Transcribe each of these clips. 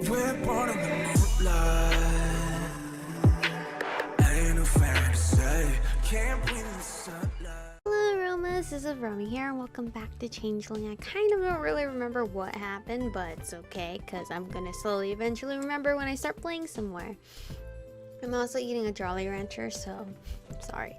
We're born in the moonlight. Ain't no fair to say. Can't breathe in the sunlight. Hello Aromas, this is Aromie here and welcome back to Changeling. I kind of don't really remember what happened, but it's okay because I'm gonna slowly eventually remember when I start playing some more. I'm also eating a Jolly Rancher, so sorry.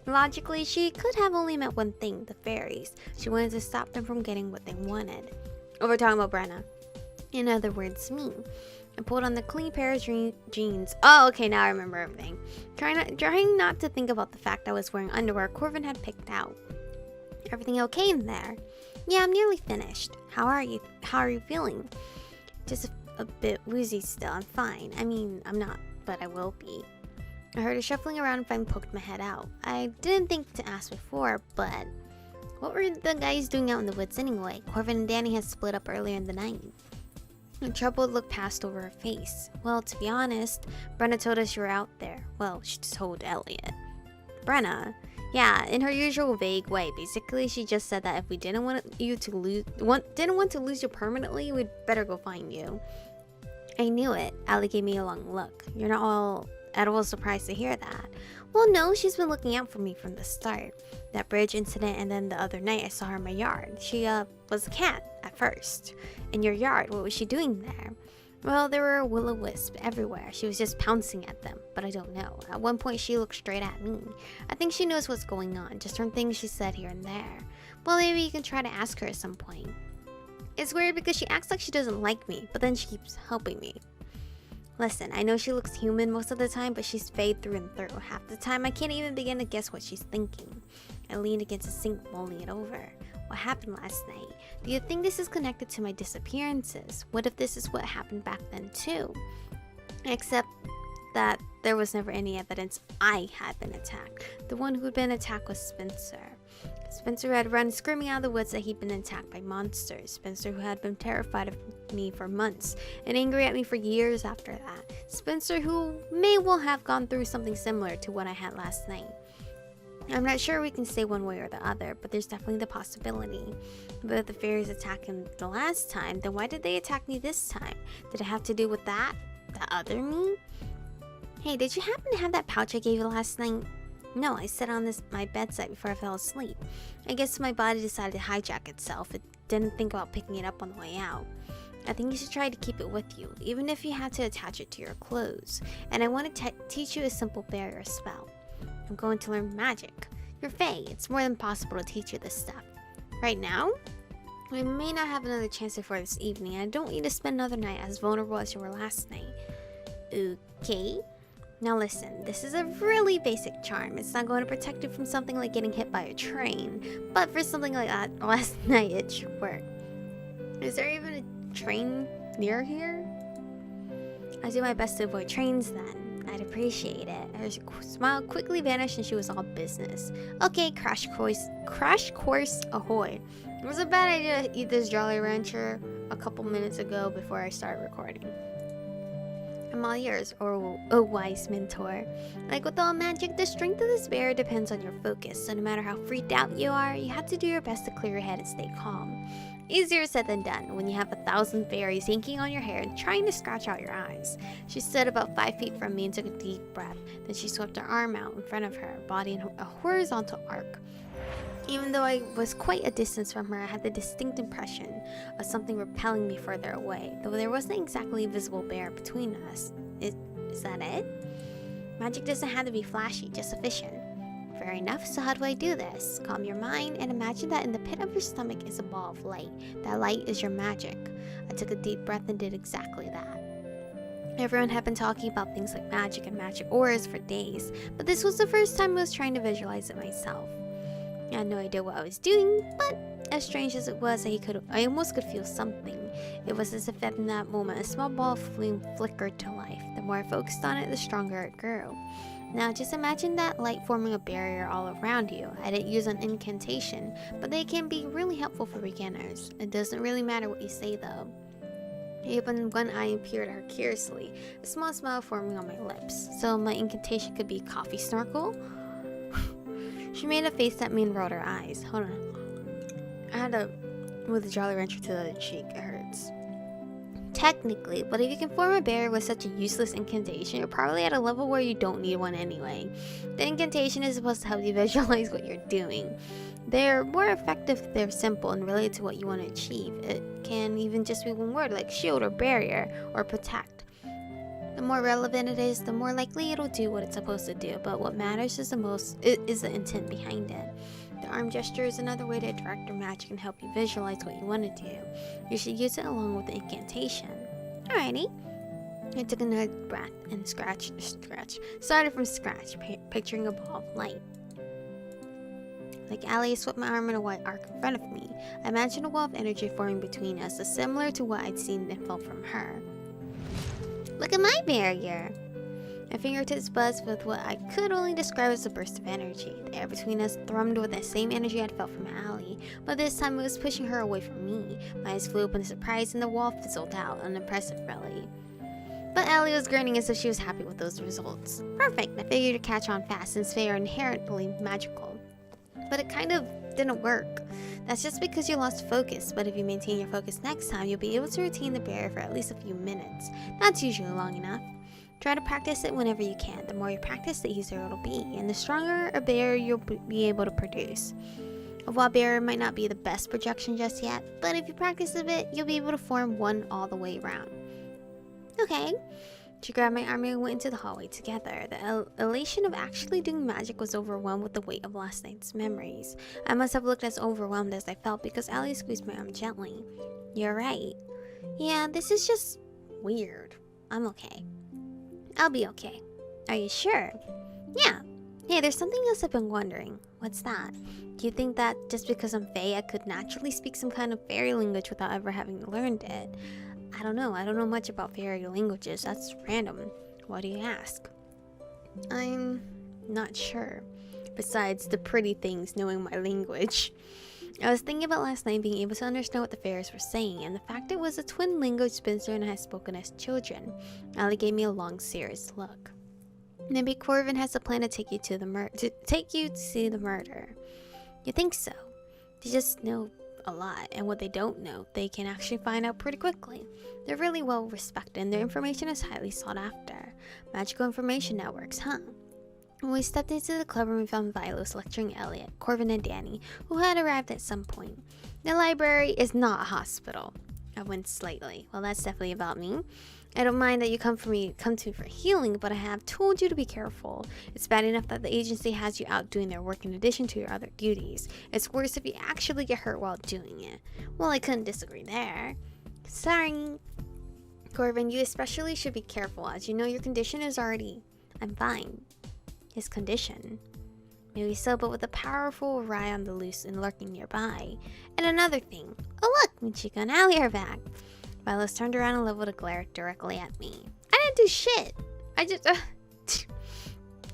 Logically, she could have only meant one thing, the fairies. She wanted to stop them from getting what they wanted. Oh, we're talking about Brenna. In other words, me. I pulled on the clean pair of jeans. Oh, okay, now I remember everything. Trying not to think about the fact I was wearing underwear Corvin had picked out. Everything okay in there? Yeah, I'm nearly finished. How are you? How are you feeling? Just a bit woozy still. I'm fine. I mean, I'm not, but I will be. I heard her shuffling around and finally poked my head out. I didn't think to ask before, but what were the guys doing out in the woods anyway? Corvin and Danny had split up earlier in the night. A troubled look passed over her face. Well, to be honest, Brenna told us you were out there. Well, she told Elliot. Brenna? Yeah, in her usual vague way. Basically, she just said that if we didn't want to lose you permanently, we'd better go find you. I knew it. Allie gave me a long look. You're not at all surprised to hear that. Well, no, she's been looking out for me from the start. That bridge incident and then the other night I saw her in my yard. She, was a cat at first. In your yard, what was she doing there? Well, there were will-o-wisps everywhere. She was just pouncing at them, but I don't know. At one point, she looked straight at me. I think she knows what's going on, just from things she said here and there. Well, maybe you can try to ask her at some point. It's weird because she acts like she doesn't like me, but then she keeps helping me. Listen, I know she looks human most of the time, but she's fade through and through. Half the time, I can't even begin to guess what she's thinking. I leaned against the sink, mulling it over. What happened last night? Do you think this is connected to my disappearances? What if this is what happened back then too? Except that there was never any evidence I had been attacked. The one who had been attacked was Spencer. Spencer had run screaming out of the woods that he'd been attacked by monsters. Spencer, who had been terrified of me for months and angry at me for years after that. Spencer, who may well have gone through something similar to what I had last night. I'm not sure we can say one way or the other, but there's definitely the possibility. But if the fairies attacked him the last time, then why did they attack me this time? Did it have to do with that? The other me? Hey, did you happen to have that pouch I gave you last night? No, I sat on my bedside before I fell asleep. I guess my body decided to hijack itself. It didn't think about picking it up on the way out. I think you should try to keep it with you, even if you had to attach it to your clothes. And I want to teach you a simple barrier spell. I'm going to learn magic. You're Fae. It's more than possible to teach you this stuff. Right now? We may not have another chance before this evening. I don't need to spend another night as vulnerable as you were last night. Okay? Now listen, this is a really basic charm. It's not going to protect you from something like getting hit by a train. But for something like that last night, it should work. Is there even a train near here? I'll do my best to avoid trains then. I'd appreciate it. Her smile quickly vanished and she was all business. Okay, crash course ahoy. It was a bad idea to eat this Jolly Rancher a couple minutes ago before I started recording. I'm all yours, or a wise mentor. Like with all magic, the strength of this barrier depends on your focus, so no matter how freaked out you are, you have to do your best to clear your head and stay calm. Easier said than done when you have 1,000 fairies yanking on your hair and trying to scratch out your eyes. She stood about 5 feet from me and took a deep breath. Then she swept her arm out in front of her, body in a horizontal arc. Even though I was quite a distance from her, I had the distinct impression of something repelling me further away, though there wasn't exactly a visible barrier between us. Is that it? Magic doesn't have to be flashy, just efficient. Fair enough, so how do I do this? Calm your mind and imagine that in the pit of your stomach is a ball of light. That light is your magic. I took a deep breath and did exactly that. Everyone had been talking about things like magic and magic auras for days, but this was the first time I was trying to visualize it myself. I had no idea what I was doing, but as strange as it was, I almost could feel something. It was as if in that moment a small ball of flame flickered to life. The more I focused on it, the stronger it grew. Now just imagine that light forming a barrier all around you. I didn't use an incantation, but they can be really helpful for beginners. It doesn't really matter what you say though. I opened one eye and peered at her curiously, a small smile forming on my lips. So my incantation could be coffee snorkel? She made a face at me and rolled her eyes. Hold on. I had to move the Jolly Rancher to the other cheek. It hurts. Technically, but if you can form a barrier with such a useless incantation, you're probably at a level where you don't need one anyway. The incantation is supposed to help you visualize what you're doing. They're more effective if they're simple and related to what you want to achieve. It can even just be one word like shield or barrier or protect. The more relevant it is, the more likely it'll do what it's supposed to do, but what matters is the intent behind it. The arm gesture is another way to direct your magic and help you visualize what you want to do. You should use it along with the incantation. Alrighty. I took another breath and started from scratch, picturing a ball of light. Like Allie swept my arm in a wide arc in front of me. I imagined a wall of energy forming between us, similar to what I'd seen and felt from her. Look at my barrier! My fingertips buzzed with what I could only describe as a burst of energy. The air between us thrummed with the same energy I'd felt from Allie, but this time it was pushing her away from me. My eyes flew open in surprise and the wall fizzled out, unimpressive really. But Allie was grinning as if she was happy with those results. Perfect, I figured to catch on fast since they are inherently magical. But it kind of didn't work. That's just because you lost focus, but if you maintain your focus next time, you'll be able to retain the barrier for at least a few minutes. That's usually long enough. Try to practice it whenever you can. The more you practice, the easier it'll be, and the stronger a barrier you'll be able to produce. A wall barrier might not be the best projection just yet, but if you practice a bit, you'll be able to form one all the way around. Okay. She grabbed my arm and we went into the hallway together. The elation of actually doing magic was overwhelmed with the weight of last night's memories. I must have looked as overwhelmed as I felt because Allie squeezed my arm gently. You're right. Yeah, this is just weird. I'm okay. I'll be okay. Are you sure? Yeah. Hey, there's something else I've been wondering. What's that? Do you think that just because I'm Fae, I could naturally speak some kind of fairy language without ever having learned it? I don't know. I don't know much about fairy languages. That's random. Why do you ask? I'm not sure. Besides the pretty things knowing my language. I was thinking about last night being able to understand what the fairies were saying, and the fact it was a twin language Spencer and I had spoken as children. Allie gave me a long, serious look. Maybe Corvin has a plan to take you to see the murder. You think so? They just know a lot, and what they don't know, they can actually find out pretty quickly. They're really well respected, and their information is highly sought after. Magical information networks, huh? When we stepped into the club room, we found Vilos lecturing Elliot, Corvin, and Danny, who had arrived at some point. The library is not a hospital. I winced slightly. Well, that's definitely about me. I don't mind that you come to me for healing, but I have told you to be careful. It's bad enough that the agency has you out doing their work in addition to your other duties. It's worse if you actually get hurt while doing it. Well, I couldn't disagree there. Sorry. Corvin, you especially should be careful, as you know your condition is already... I'm fine. His condition. Maybe so, but with a powerful Rye on the loose and lurking nearby. And another thing. Oh look, Michiko and Allie are back. Vilos turned around and leveled a glare directly at me. I didn't do shit. I just...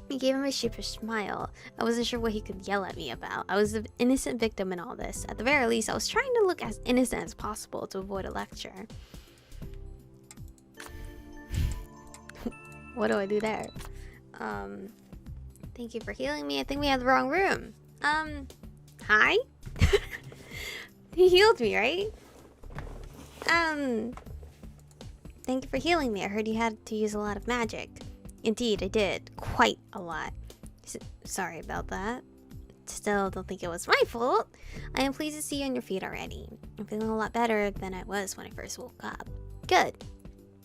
He gave him a sheepish smile. I wasn't sure what he could yell at me about. I was an innocent victim in all this. At the very least, I was trying to look as innocent as possible to avoid a lecture. What do I do there? Thank you for healing me. I think we have the wrong room. Hi? He healed me, right? Thank you for healing me. I heard you had to use a lot of magic. Indeed, I did. Quite a lot. Sorry about that. Still, don't think it was my fault. I am pleased to see you on your feet already. I'm feeling a lot better than I was when I first woke up. Good.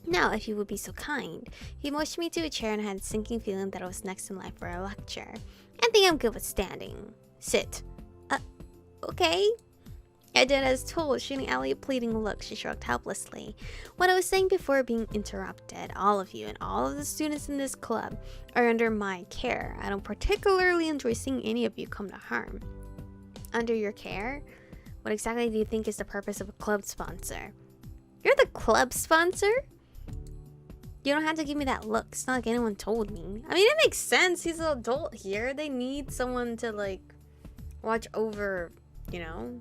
Now, if you would be so kind. He motioned me to a chair and I had a sinking feeling that I was next in line for a lecture. I think I'm good with standing. Sit. Okay. I did as told, shooting Allie a pleading look. She shrugged helplessly. What I was saying before being interrupted, all of you and all of the students in this club are under my care. I don't particularly enjoy seeing any of you come to harm. Under your care? What exactly do you think is the purpose of a club sponsor? You're the club sponsor? You don't have to give me that look. It's not like anyone told me. I mean, it makes sense. He's an adult here. They need someone to, like, watch over, you know?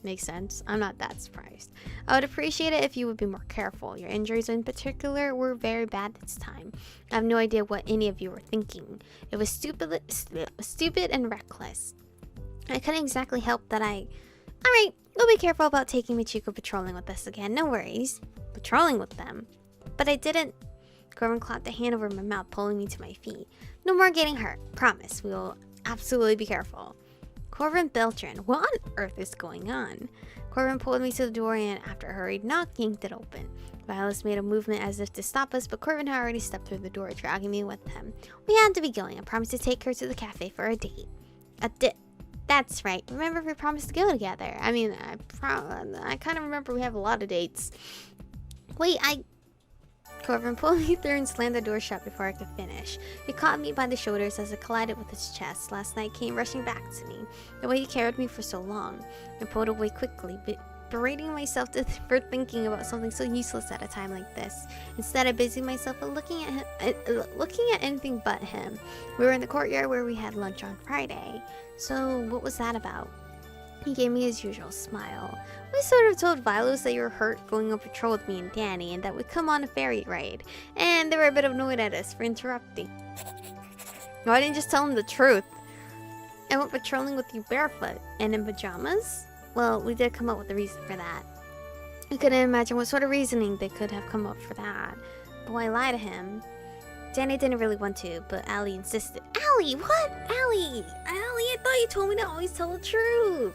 Makes sense. I'm not that surprised. I would appreciate it if you would be more careful. Your injuries in particular were very bad this time. I have no idea what any of you were thinking. It was stupid and reckless. I couldn't exactly help that Alright, We'll be careful about taking Michiko patrolling with us again. No worries. Patrolling with them? But I didn't. Corvin clapped a hand over my mouth, pulling me to my feet. No more getting hurt. Promise. We will absolutely be careful. Corvin Beltran, what on earth is going on? Corvin pulled me to the door and, after a hurried knock, yanked it open. Vilos made a movement as if to stop us, but Corvin had already stepped through the door, dragging me with him. We had to be going. I promised to take her to the cafe for a date. That's right. Remember, we promised to go together. I mean, I kind of remember we have a lot of dates. Wait, Corvin pulled me through and slammed the door shut before I could finish. He caught me by the shoulders as it collided with his chest. Last night came rushing back to me, the way he carried me for so long. I pulled away quickly, berating myself for thinking about something so useless at a time like this. Instead, I busied myself with looking at anything but him. We were in the courtyard where we had lunch on Friday. So, what was that about? He gave me his usual smile. We sort of told Vilos that you were hurt going on patrol with me and Danny, and that we'd come on a ferry ride. And they were a bit annoyed at us for interrupting. No, I didn't just tell them the truth. I went patrolling with you barefoot and in pajamas? Well, we did come up with a reason for that. I couldn't imagine what sort of reasoning they could have come up for that. But why lie to him? Danny didn't really want to, but Allie insisted. Allie, what? Allie, I thought you told me to always tell the truth.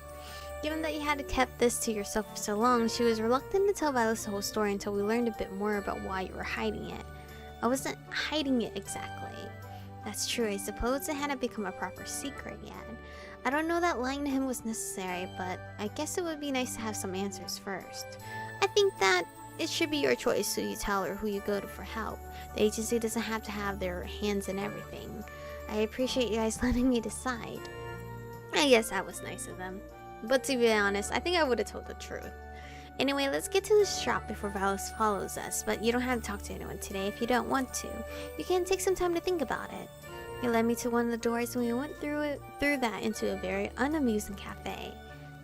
Given that you had kept this to yourself for so long, she was reluctant to tell Vilos the whole story until we learned a bit more about why you were hiding it. I wasn't hiding it exactly. That's true, I suppose it hadn't become a proper secret yet. I don't know that lying to him was necessary, but I guess it would be nice to have some answers first. I think that it should be your choice who you tell or who you go to for help. The agency doesn't have to have their hands in everything. I appreciate you guys letting me decide. I guess that was nice of them. But to be honest, I think I would have told the truth. Anyway, let's get to the shop before Vilos follows us, but you don't have to talk to anyone today if you don't want to. You can take some time to think about it. He led me to one of the doors and we went through that into a very unamusing cafe.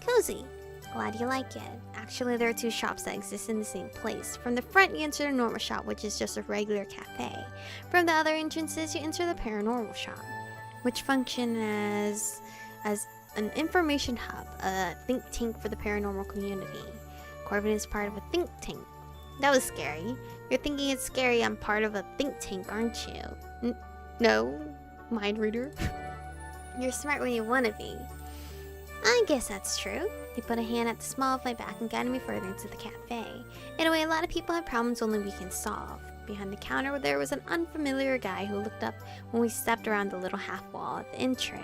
Cozy. Glad you like it. Actually, there are two shops that exist in the same place. From the front, you enter the normal shop, which is just a regular cafe. From the other entrances, you enter the paranormal shop, which function as an information hub, a think tank for the paranormal community. Corvin is part of a think tank. That was scary. You're thinking it's scary I'm part of a think tank, aren't you? No, mind reader. You're smart when you want to be. I guess that's true. He put a hand at the small of my back and guided me further into the cafe. In a way, a lot of people have problems only we can solve. Behind the counter, there was an unfamiliar guy who looked up when we stepped around the little half wall at the entry.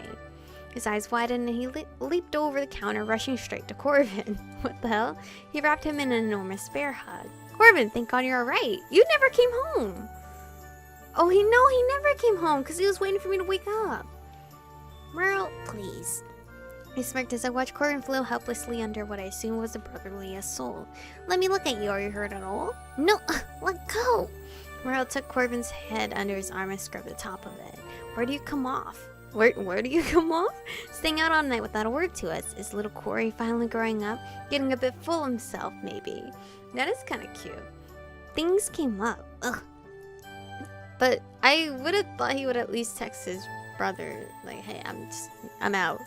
His eyes widened and he leaped over the counter, rushing straight to Corvin. What the hell? He wrapped him in an enormous bear hug. Corvin, thank God you're alright. You never came home. Oh, he never came home because he was waiting for me to wake up. Merle, please. I smirked as I watched Corvin flow helplessly under what I assumed was a brotherly assault. Let me look at you. Are you hurt at all? No, let go. Merle took Corvin's head under his arm and scrubbed the top of it. Where do you come off? Where do you come off? Staying out all night without a word to us. Is little Corey finally growing up? Getting a bit full of himself, maybe. That is kind of cute. Things came up. Ugh. But I would have thought he would at least text his brother, like, hey, I'm out.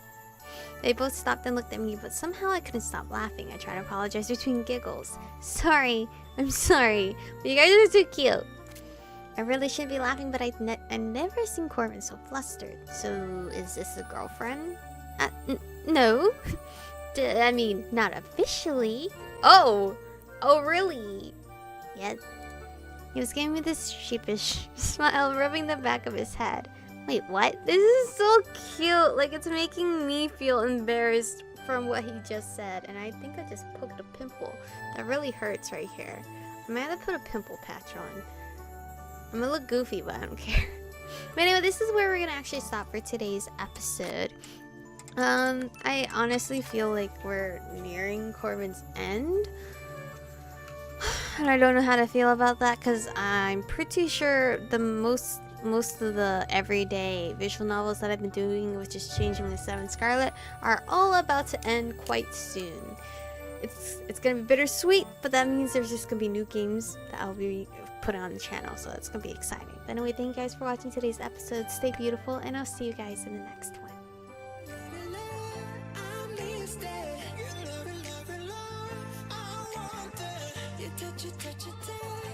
They both stopped and looked at me, but somehow I couldn't stop laughing. I tried to apologize between giggles. Sorry, I'm sorry, but you guys are too cute. I really shouldn't be laughing, but I've never seen Corvin so flustered. So, is this a girlfriend? No. I mean, not officially. Oh, really? Yeah. He was giving me this sheepish smile, rubbing the back of his head. Wait, what? This is so cute. Like, it's making me feel embarrassed from what he just said. And I think I just poked a pimple. That really hurts right here. I might have to put a pimple patch on. I'm gonna look goofy, but I don't care. But anyway, this is where we're gonna actually stop for today's episode. I honestly feel like we're nearing Corvin's end. And I don't know how to feel about that because I'm pretty sure the most of the everyday visual novels that I've been doing, which is Changeling the Seven Scarlet, are all about to end quite soon. It's gonna be bittersweet, but that means there's just gonna be new games that I'll be putting on the channel, so it's gonna be exciting. But anyway, thank you guys for watching today's episode. Stay beautiful, and I'll see you guys in the next one. touch it, touch it, touch.